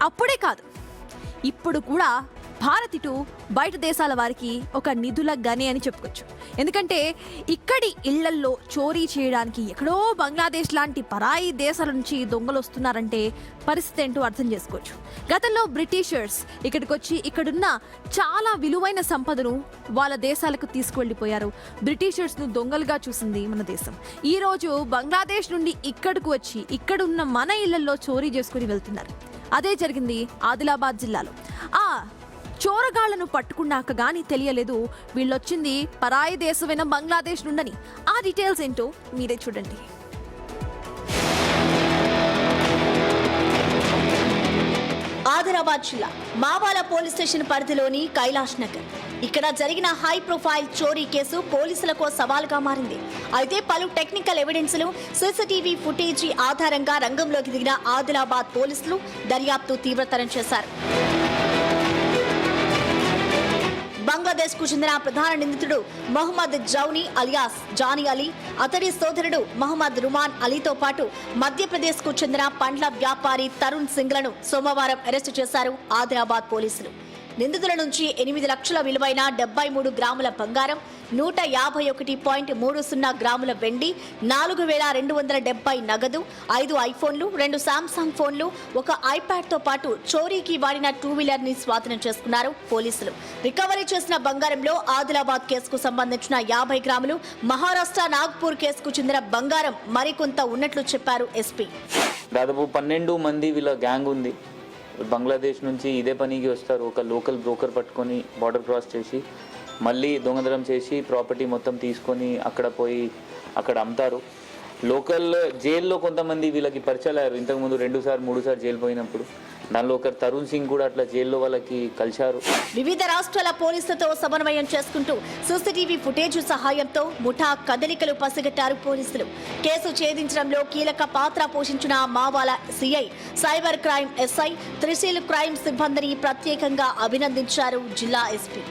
అప్పుడే కాదు, ఇప్పుడు కూడా భారత్ ఇటు బయట దేశాల వారికి ఒక నిధుల గని అని చెప్పుకోవచ్చు. ఎందుకంటే ఇక్కడి ఇళ్లల్లో చోరీ చేయడానికి ఎక్కడో బంగ్లాదేశ్ లాంటి పరాయి దేశాల నుంచి దొంగలు వస్తున్నారంటే పరిస్థితి ఏంటో అర్థం చేసుకోవచ్చు. గతంలో బ్రిటిషర్స్ ఇక్కడికి వచ్చి ఇక్కడున్న చాలా విలువైన సంపదను వాళ్ళ దేశాలకు తీసుకువెళ్ళిపోయారు. బ్రిటిషర్స్ను దొంగలుగా చూసింది మన దేశం. ఈరోజు బంగ్లాదేశ్ నుండి ఇక్కడికి వచ్చి ఇక్కడున్న మన ఇళ్లలో చోరీ చేసుకుని వెళ్తున్నారు. అదే జరిగింది ఆదిలాబాద్ జిల్లాలో. ఆ చోరగాళ్లను పట్టుకున్నాక గానీ తెలియలేదు వీళ్ళొచ్చింది పరాయి దేశమైన బంగ్లాదేశ్ నుండని. ఆ డీటెయిల్స్ ఏంటో మీరే చూడండి. ఆదిలాబాద్ జిల్లా మావాల పోలీస్ స్టేషన్ పరిధిలోని కైలాష్ నగర్. ఇక్కడ జరిగిన హై ప్రొఫైల్ చోరీ కేసు పోలీసులకు సవాల్గా మారింది. అయితే పలు టెక్నికల్ ఎవిడెన్స్లు, సీసీటీవీ ఫుటేజీ ఆధారంగా రంగంలోకి దిగిన ఆదిలాబాద్ పోలీసులు దర్యాప్తు తీవ్రతరం చేశారు. బంగ్లాదేశ్ కు చెందిన ప్రధాన నిందితుడు మహమ్మద్ జౌనీ అలియాస్ జానీ అలీ, అతడి సోదరుడు మహమ్మద్ రుమాన్ అలీతో పాటు మధ్యప్రదేశ్ కు చెందిన పండ్ల వ్యాపారి తరుణ్ సింగ్లను సోమవారం అరెస్టు చేశారు ఆదిలాబాద్ పోలీసులు. నిందితుల నుంచి 8 లక్షల విలువైన 73 గ్రాముల బంగారం, 151.30 గ్రాముల వెండి, 4270 నగదు, 5 ఐఫోన్లు, 2 శాంసంగ్ ఫోన్లు, ఒక ఐప్యాడ్ తో పాటు చోరీకి వాడిన 2 వీలర్ ని స్వాధీనం చేసుకున్నారు పోలీసులు. రికవరీ చేసిన బంగారంలో ఆదిలాబాద్ కేసుకు సంబంధించిన 50 గ్రాములు, మహారాష్ట్ర నాగ్పూర్ కేసుకు చెందిన బంగారం మరికొంత ఉన్నట్లు చెప్పారు ఎస్పీ. దాదాపు 12 మంది వీళ్ళ గ్యాంగ్ ఉంది. బంగ్లాదేశ్ నుంచి ఇదే పనికి వస్తారు. ఒక లోకల్ బ్రోకర్ పట్టుకొని బార్డర్ క్రాస్ చేసి మళ్ళీ దొంగతనం చేసి ప్రాపర్టీ మొత్తం తీసుకొని అక్కడ పోయి అక్కడ అమ్ముతారు. లోకల్ జైల్లో కొంతమంది వీళ్ళకి పరిచయాలు అయ్యారు. ఇంతకుముందు 2 సార్లు 3 సార్లు జైలు పోయినప్పుడు దానిలో ఒకరు తరుణ్ సింగ్ కూడా అట్లా జైల్లో వాళ్ళకి కలిశారు. వివిధ రాష్ట్రాల పోలీసులతో సమన్వయం చేసుకుంటూ సీసీటీవీ ఫుటేజ్ సహాయంతో ముఠా కదలికలు పసిగట్టారు పోలీసులు. కేసు ఛేదించడంలో కీలక పాత్ర పోషించిన మావాల CI, cyber crime SI, Trishul crime సిబ్బందిని ప్రత్యేకంగా అభినందించారు జిల్లా ఎస్పీ.